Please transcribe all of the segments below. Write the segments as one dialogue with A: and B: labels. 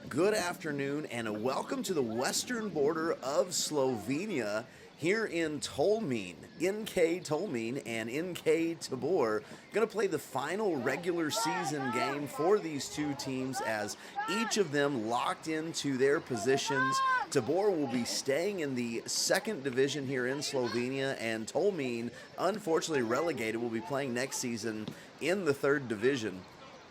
A: Good afternoon and welcome to the western border of Slovenia here in Tolmin. NK Tolmin and NK Tabor going to play the final regular season game for these two teams as each of them locked into their positions. Tabor will be staying in the second division here in Slovenia, and Tolmin, unfortunately relegated, will be playing next season in the third division.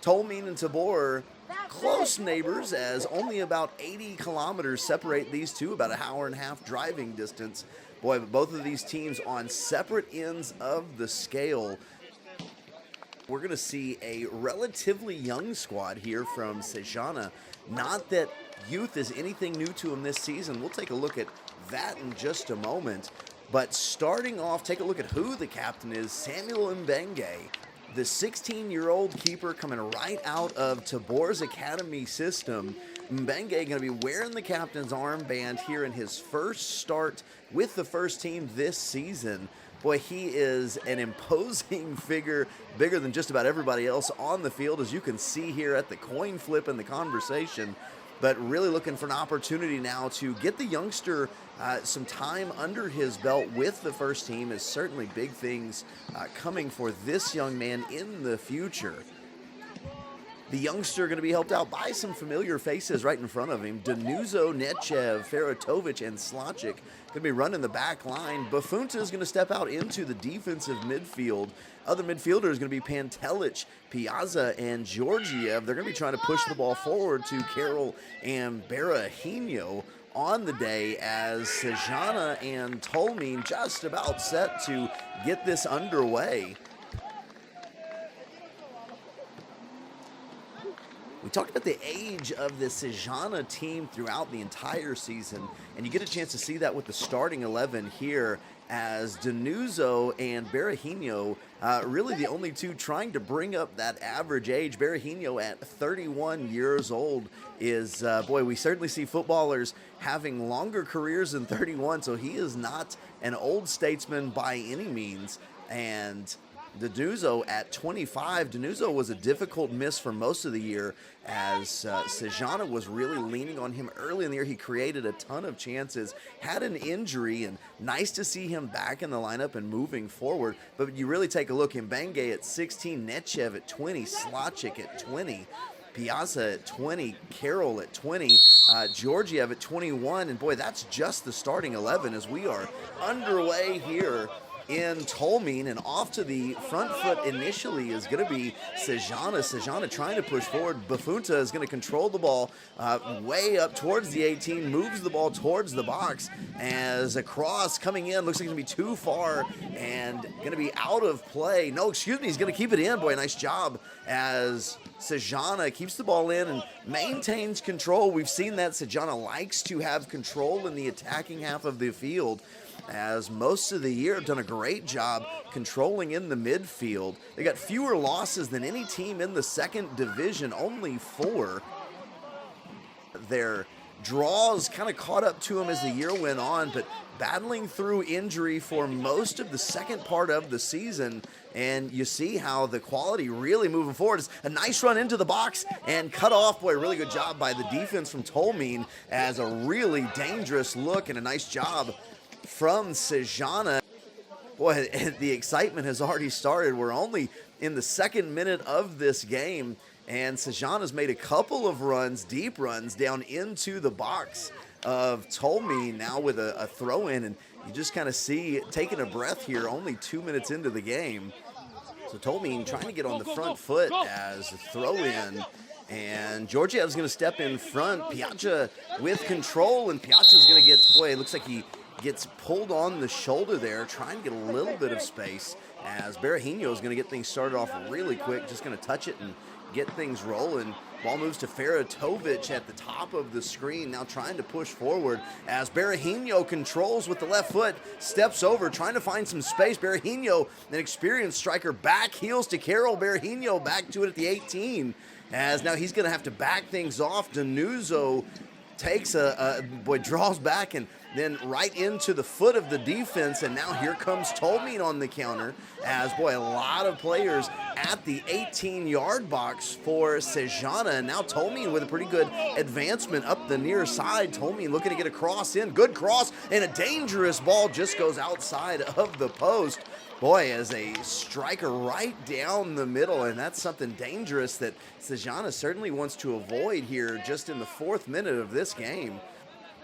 A: Tolmin and Tabor, close neighbors, as only about 80 kilometers separate these two, about an hour and a half driving distance. Boy, but both of these teams on separate ends of the scale. We're going to see a relatively young squad here from Sežana. Not that youth is anything new to them this season. We'll take a look at that in just a moment. But starting off, take a look at who the captain is, Samuel Mbenge. The 16-year-old keeper coming right out of Tabor's academy system. Mbenge going to be wearing the captain's armband here in his first start with the first team this season. Boy, he is an imposing figure, bigger than just about everybody else on the field, as you can see here at the coin flip and the conversation. But really looking for an opportunity now to get the youngster some time under his belt with the first team is certainly big things coming for this young man in the future. The youngster going to be helped out by some familiar faces right in front of him. Danuzo, Nechev, Feratovic, and Slacic going to be running the back line. Bafunta is going to step out into the defensive midfield. Other midfielders going to be Pantelic, Piazza, and Georgiev. They're going to be trying to push the ball forward to Carroll and Berahino on the day, as Sežana and Tolmin just about set to get this underway. We talked about the age of the Sežana team throughout the entire season, and you get a chance to see that with the starting 11 here, as Danuzo and Berahino, really the only two trying to bring up that average age. Berahino at 31 years old is, boy, we certainly see footballers having longer careers than 31, so he is not an old statesman by any means. And Danuzo at 25. Danuzo was a difficult miss for most of the year, as Sežana was really leaning on him early in the year. He created a ton of chances, had an injury, and nice to see him back in the lineup and moving forward. But you really take a look, Mbenge at 16, Nechev at 20, Slacic at 20, Piazza at 20, Carroll at 20, Georgiev at 21, and boy, that's just the starting 11 as we are underway here in Tolmin. And off to the front foot initially is going to be Sežana. Sežana trying to push forward. Bafunta is going to control the ball way up towards the 18, moves the ball towards the box as a cross coming in. Looks like it's going to be too far and going to be out of play. No, excuse me, he's going to keep it in. Boy, nice job as Sežana keeps the ball in and maintains control. We've seen that Sežana likes to have control in the attacking half of the field, as most of the year have done a great job controlling in the midfield. They got fewer losses than any team in the second division, only 4. Their draws kind of caught up to them as the year went on, but battling through injury for most of the second part of the season. And you see how the quality really moving forward. It's a nice run into the box and cut off. Boy, really good job by the defense from Tolmin, as a really dangerous look and a nice job from Sežana. Boy, the excitement has already started. We're only in the second minute of this game, and Sežana's made a couple of runs, deep runs, down into the box of Tolmin now with a throw-in, and you just kind of see taking a breath here only 2 minutes into the game. So Tolmin trying to get on the front foot as a throw-in, and Georgiev's going to step in front. Piazza with control, and Piazza's going to get, boy, it looks like he gets pulled on the shoulder there, trying to get a little bit of space, as Berahino is going to get things started off really quick, just going to touch it and get things rolling. Ball moves to Feratovic at the top of the screen, now trying to push forward as Berahino controls with the left foot, steps over, trying to find some space. Berahino, an experienced striker, back heels to Carroll. Berahino back to it at the 18, as now he's going to have to back things off. Danuzo takes draws back and then right into the foot of the defense, and now here comes Tolmin on the counter as, a lot of players at the 18-yard box for Sejana, and now Tolmin with a pretty good advancement up the near side. Tolmin looking to get a cross in, good cross, and a dangerous ball just goes outside of the post. As a striker right down the middle, and that's something dangerous that Sejana certainly wants to avoid here just in the 4th minute of this game.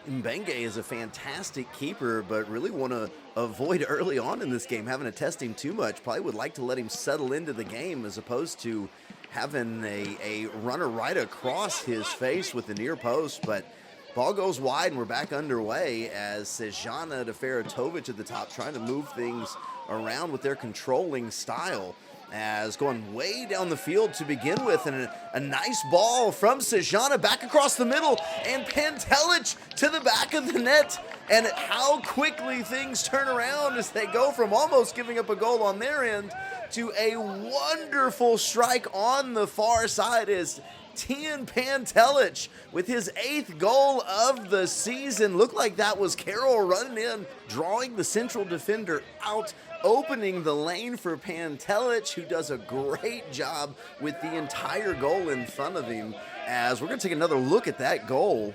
A: Mbenge is a fantastic keeper, but really want to avoid early on in this game having to test him too much. Probably would like to let him settle into the game as opposed to having a runner right across his face with the near post, but ball goes wide and we're back underway as Sejana to Feratovic at the top, trying to move things around with their controlling style, as going way down the field to begin with, and a nice ball from Sejana back across the middle, and Pantelic to the back of the net, and how quickly things turn around as they go from almost giving up a goal on their end to a wonderful strike on the far side as Tian Pantelic with his 8th goal of the season. Looked like that was Carroll running in, drawing the central defender out, opening the lane for Pantelic, who does a great job with the entire goal in front of him. As we're going to take another look at that goal.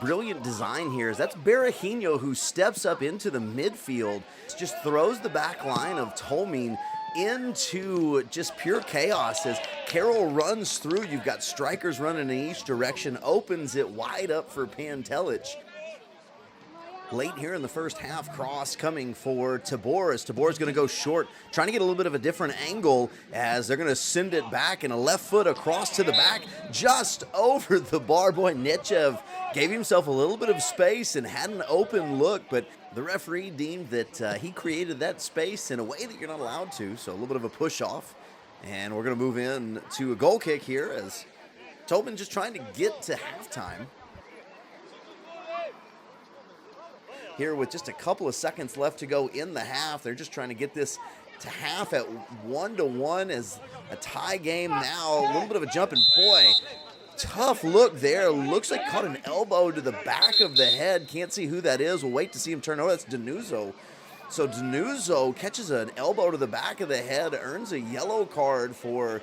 A: Brilliant design here. That's Berahino, who steps up into the midfield, just throws the back line of Tolmin into just pure chaos as Carroll runs through. You've got strikers running in each direction, opens it wide up for Pantelic. Late here in the first half, cross coming for Tabor as Tabor's going to go short, trying to get a little bit of a different angle as they're going to send it back, and a left foot across to the back, just over the bar. Nechev gave himself a little bit of space and had an open look, but the referee deemed that he created that space in a way that you're not allowed to, so a little bit of a push off. And we're going to move in to a goal kick here as Tolmin just trying to get to halftime. Here with just a couple of seconds left to go in the half. They're just trying to get this to half at 1-1 as a tie game now. A little bit of a jump, and tough look there. Looks like caught an elbow to the back of the head. Can't see who that is. We'll wait to see him turn over. That's Danuzzo. So Danuzzo catches an elbow to the back of the head, earns a yellow card for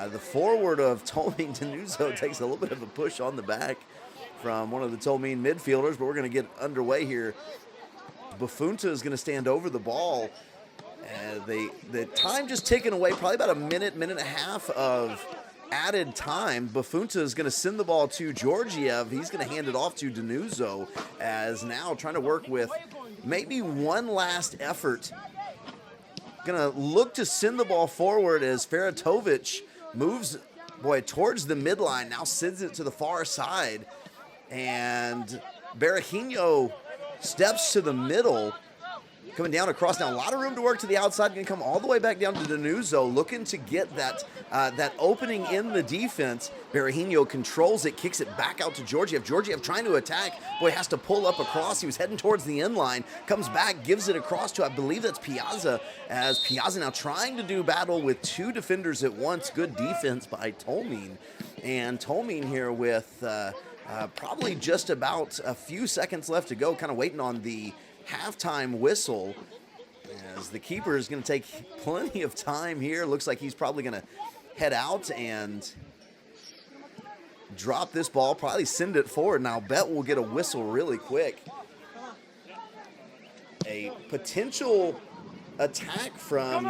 A: the forward of Tolmin. Danuzzo takes a little bit of a push on the back from one of the Tolmin midfielders, but we're going to get underway here. Bafunta is going to stand over the ball. The time just ticking away, probably about a minute and a half of added time. Bafunta is going to send the ball to Georgiev. He's going to hand it off to Danuzzo, as now trying to work with maybe one last effort. Going to look to send the ball forward as Feratovic moves, towards the midline, now sends it to the far side. And Berahino steps to the middle, coming down across. Now a lot of room to work to the outside. Going to come all the way back down to Danuzzo, looking to get that opening in the defense. Berahino controls it, kicks it back out to Georgiev. Georgiev trying to attack. Has to pull up across. He was heading towards the end line. Comes back, gives it across to, I believe that's Piazza, as Piazza now trying to do battle with 2 defenders at once. Good defense by Tolmin. And Tolmin here with probably just about a few seconds left to go, kind of waiting on the halftime whistle, as the keeper is going to take plenty of time here. Looks like he's probably going to head out and drop this ball, probably send it forward, and I'll bet we'll get a whistle really quick. A potential attack from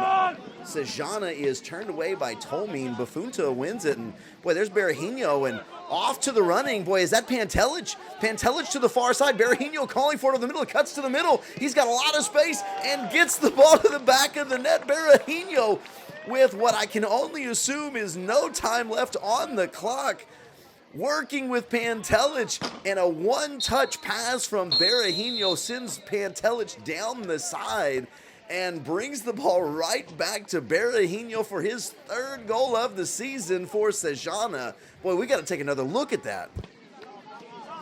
A: Sejana is turned away by Tolmin. Bafunta wins it, and there's Berahino, and off to the running. Is that Pantelic? Pantelic to the far side. Berahino calling for it in the middle. Cuts to the middle. He's got a lot of space and gets the ball to the back of the net. Berahino with what I can only assume is no time left on the clock, working with Pantelic, and a one-touch pass from Berahino sends Pantelic down the side and brings the ball right back to Berahino for his 3rd goal of the season for Sejana. We got to take another look at that.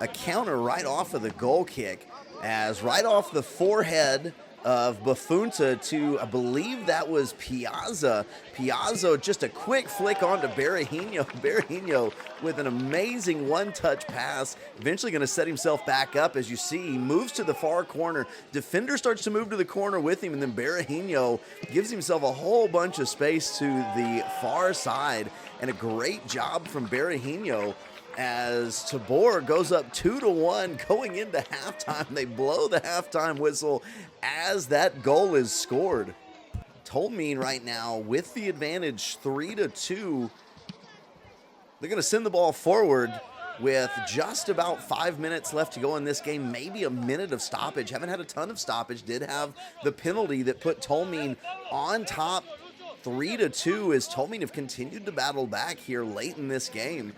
A: A counter right off of the goal kick, as right off the forehead of Bafunta to, I believe that was Piazza. Piazza, just a quick flick onto Berahino. Berahino with an amazing one-touch pass, eventually going to set himself back up. As you see, he moves to the far corner. Defender starts to move to the corner with him, and then Berahino gives himself a whole bunch of space to the far side, and a great job from Berahino as Tabor goes up 2-1 going into halftime. They blow the halftime whistle as that goal is scored. Tolmin right now with the advantage, 3-2. They're going to send the ball forward with just about 5 minutes left to go in this game, maybe a minute of stoppage. Haven't had a ton of stoppage. Did have the penalty that put Tolmin on top, 3-2, as Tolmin have continued to battle back here late in this game.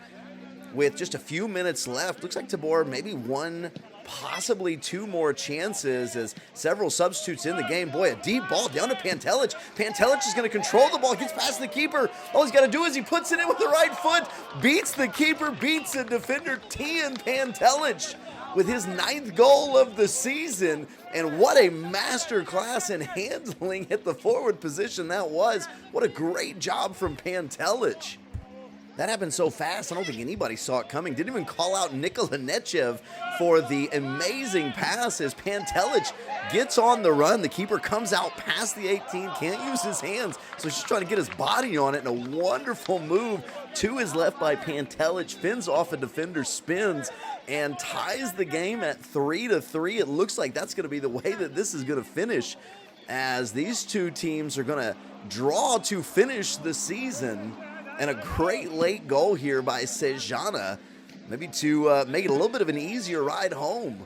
A: With just a few minutes left, looks like Tabor maybe one, possibly two more chances as several substitutes in the game. Boy, a deep ball down to Pantelic. Pantelic is going to control the ball, gets past the keeper. All he's got to do is he puts it in with the right foot, beats the keeper, beats the defender. Tian Pantelic with his 9th goal of the season. And what a master class in handling at the forward position that was. What a great job from Pantelic. That happened so fast, I don't think anybody saw it coming. Didn't even call out Nikola Nechev for the amazing pass as Pantelic gets on the run. The keeper comes out past the 18, can't use his hands, so he's just trying to get his body on it, and a wonderful move to his left by Pantelic, fins off a defender, spins, and ties the game at 3-3. It looks like that's going to be the way that this is going to finish, as these two teams are going to draw to finish the season. And a great late goal here by Sejana, maybe to make it a little bit of an easier ride home.